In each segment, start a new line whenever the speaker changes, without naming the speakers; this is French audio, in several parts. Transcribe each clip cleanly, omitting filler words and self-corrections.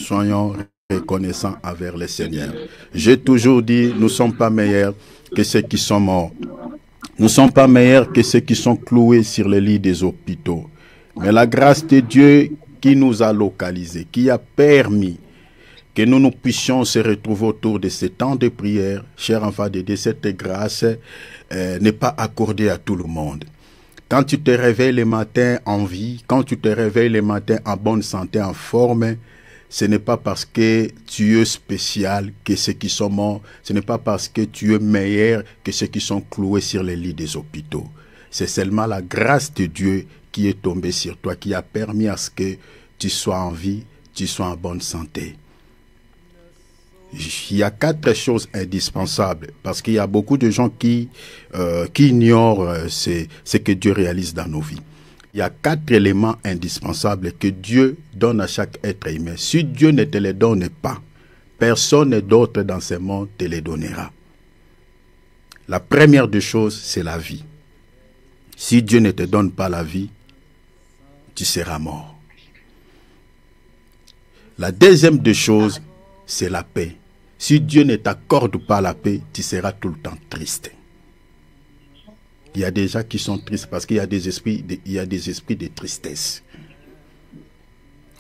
Soyons reconnaissants envers le Seigneur. J'ai toujours dit, nous ne sommes pas meilleurs que ceux qui sont morts. Nous ne sommes pas meilleurs que ceux qui sont cloués sur les lits des hôpitaux. Mais la grâce de Dieu qui nous a localisés, qui a permis que nous puissions se retrouver autour de ce temps de prière, chers enfants de Dieu, cette grâce n'est pas accordée à tout le monde. Quand tu te réveilles le matin en vie, quand tu te réveilles le matin en bonne santé, en forme, ce n'est pas parce que tu es spécial que ceux qui sont morts, ce n'est pas parce que tu es meilleur que ceux qui sont cloués sur les lits des hôpitaux. C'est seulement la grâce de Dieu qui est tombée sur toi, qui a permis à ce que tu sois en vie, tu sois en bonne santé. Il y a 4 choses indispensables, parce qu'il y a beaucoup de gens qui ignorent ce que Dieu réalise dans nos vies. Il y a 4 éléments indispensables que Dieu donne à chaque être humain. Si Dieu ne te les donne pas, personne d'autre dans ce monde te les donnera. La première des choses, c'est la vie. Si Dieu ne te donne pas la vie, tu seras mort. La deuxième des choses, c'est la paix. Si Dieu ne t'accorde pas la paix, tu seras tout le temps triste. Il y a des gens qui sont tristes parce qu'il y a des esprits de tristesse.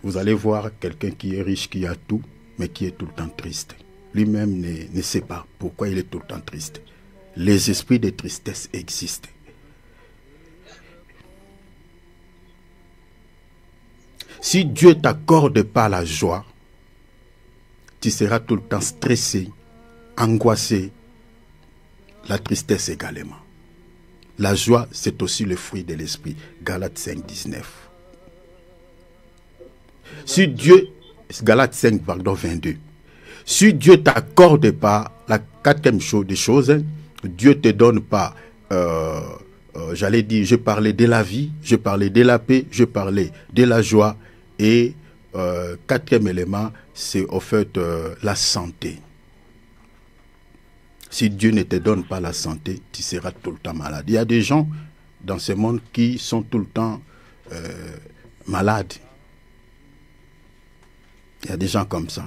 Vous allez voir quelqu'un qui est riche, qui a tout, mais qui est tout le temps triste. Lui-même ne sait pas pourquoi il est tout le temps triste. Les esprits de tristesse existent. Si Dieu ne t'accorde pas la joie, tu seras tout le temps stressé, angoissé. La tristesse également. La joie, c'est aussi le fruit de l'esprit. Galates 5, 19. Si Dieu, Galates 5, pardon, 22. Si Dieu ne t'accorde pas la 4e chose des choses, Dieu ne te donne pas, j'allais dire, je parlais de la vie, je parlais de la paix, je parlais de la joie. Et 4e élément, c'est au fait la santé. Si Dieu ne te donne pas la santé, tu seras tout le temps malade. Il y a des gens dans ce monde qui sont tout le temps malades. Il y a des gens comme ça.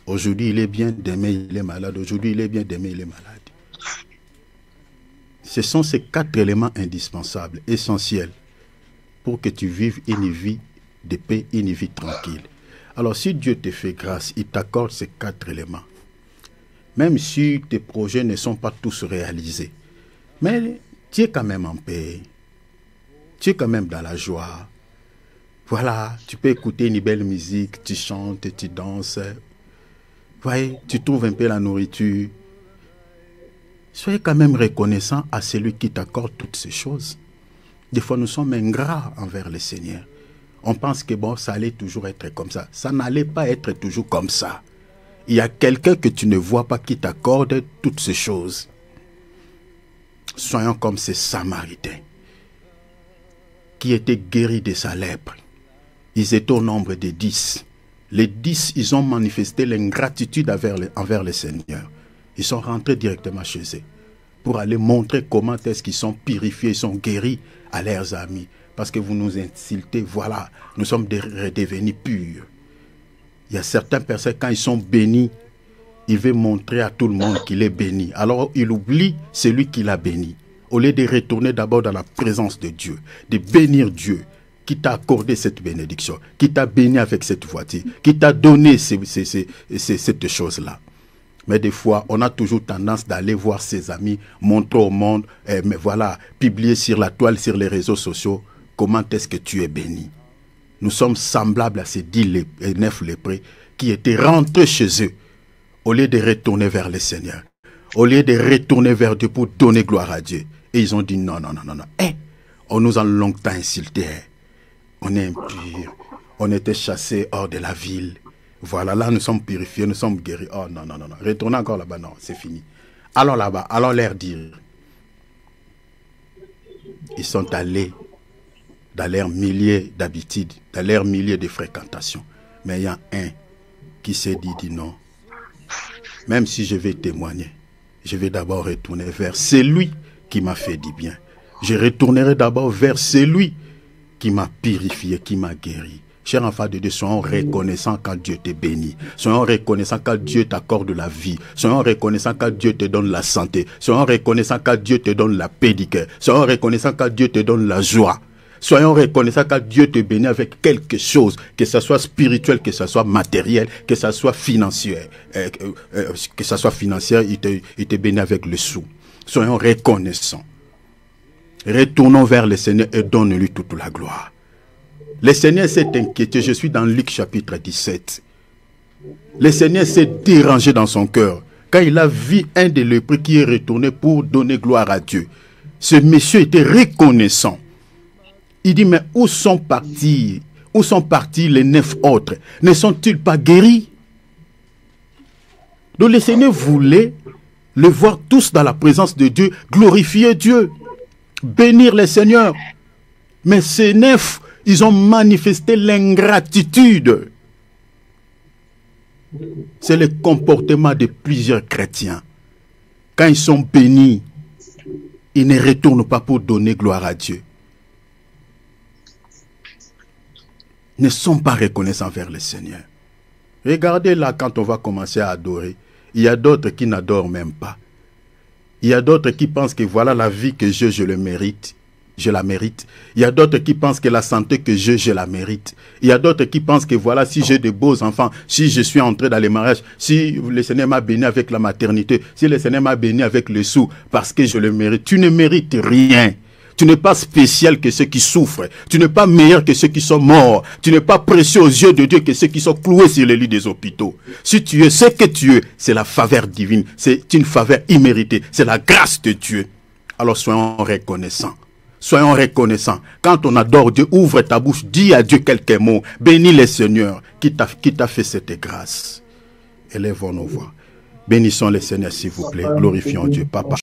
Aujourd'hui, il est bien, demain, il est malade. Aujourd'hui, il est bien, demain, il est malade. Ce sont ces 4 éléments indispensables, essentiels, pour que tu vives une vie de paix, une vie tranquille. Alors, si Dieu te fait grâce, il t'accorde ces 4 éléments. Même si tes projets ne sont pas tous réalisés. Mais tu es quand même en paix. Tu es quand même dans la joie. Voilà, tu peux écouter une belle musique, tu chantes, tu danses. Voyez, tu trouves un peu la nourriture. Soyez quand même reconnaissant à celui qui t'accorde toutes ces choses. Des fois, nous sommes ingrats envers le Seigneur. On pense que bon, ça allait toujours être comme ça. Ça n'allait pas être toujours comme ça. Il y a quelqu'un que tu ne vois pas qui t'accorde toutes ces choses. Soyons comme ces Samaritains qui étaient guéris de sa lèpre. Ils étaient au nombre de 10. Les 10, ils ont manifesté l'ingratitude envers le Seigneur. Ils sont rentrés directement chez eux pour aller montrer comment est-ce qu'ils sont purifiés, ils sont guéris à leurs amis. Parce que vous nous insultez, voilà, nous sommes redevenus purs. Il y a certaines personnes, quand ils sont bénis, ils veulent montrer à tout le monde qu'il est béni. Alors, il oublie celui qui l'a béni. Au lieu de retourner d'abord dans la présence de Dieu, de bénir Dieu, qui t'a accordé cette bénédiction, qui t'a béni avec cette voiture, qui t'a donné cette chose-là. Mais des fois, on a toujours tendance d'aller voir ses amis, montrer au monde, mais voilà, publier sur la toile, sur les réseaux sociaux, comment est-ce que tu es béni. Nous sommes semblables à ces 9 lépreux qui étaient rentrés chez eux au lieu de retourner vers le Seigneur, au lieu de retourner vers Dieu pour donner gloire à Dieu. Et ils ont dit non, non, non, non, non. On nous a longtemps insultés. On est impurs. On était chassés hors de la ville. Voilà, là nous sommes purifiés, nous sommes guéris. Oh non, non, non, non. Retournez encore là-bas, non, c'est fini. Allons là-bas, allons leur dire. Ils sont allés dans leurs milliers d'habitudes, dans leurs milliers de fréquentations. Mais il y a un qui s'est dit non. Même si je vais témoigner, je vais d'abord retourner vers celui qui m'a fait du bien. Je retournerai d'abord vers celui qui m'a purifié, qui m'a guéri. Chers enfants de Dieu, soyons reconnaissants quand Dieu te bénit. Soyons reconnaissants quand Dieu t'accorde la vie. Soyons reconnaissants quand Dieu te donne la santé. Soyons reconnaissants quand Dieu te donne la paix du cœur. Soyons reconnaissants quand Dieu te donne la joie. Soyons reconnaissants quand Dieu te bénit avec quelque chose, que ce soit spirituel, que ce soit matériel, que ce soit financier. Que ce soit financier, il te bénit avec le sou. Soyons reconnaissants. Retournons vers le Seigneur et donne-lui toute la gloire. Le Seigneur s'est inquiété. Je suis dans Luc chapitre 17. Le Seigneur s'est dérangé dans son cœur quand il a vu un des lépreux qui est retourné pour donner gloire à Dieu. Ce monsieur était reconnaissant. Il dit, mais où sont partis les 9 autres? Ne sont-ils pas guéris? Donc le Seigneur voulait les voir tous dans la présence de Dieu, glorifier Dieu, bénir le Seigneur. Mais ces 9, ils ont manifesté l'ingratitude. C'est le comportement de plusieurs chrétiens. Quand ils sont bénis, ils ne retournent pas pour donner gloire à Dieu. Ils ne sont pas reconnaissants vers le Seigneur. Regardez là, quand on va commencer à adorer, il y a d'autres qui n'adorent même pas. Il y a d'autres qui pensent que voilà la vie que je le mérite. Je la mérite. Il y a d'autres qui pensent que la santé que je la mérite. Il y a d'autres qui pensent que voilà, si j'ai de beaux enfants, si je suis entré dans les mariages, si le Seigneur m'a béni avec la maternité, si le Seigneur m'a béni avec le sou, parce que je le mérite. Tu ne mérites rien. Tu n'es pas spécial que ceux qui souffrent. Tu n'es pas meilleur que ceux qui sont morts. Tu n'es pas précieux aux yeux de Dieu que ceux qui sont cloués sur les lits des hôpitaux. Si tu es ce que tu es, c'est la faveur divine. C'est une faveur imméritée. C'est la grâce de Dieu. Alors soyons reconnaissants. Soyons reconnaissants. Quand on adore Dieu, ouvre ta bouche, dis à Dieu quelques mots. Bénis le Seigneur qui t'a fait cette grâce. Élèvons nos voix. Bénissons le Seigneur, s'il vous plaît. Glorifions Dieu. Papa.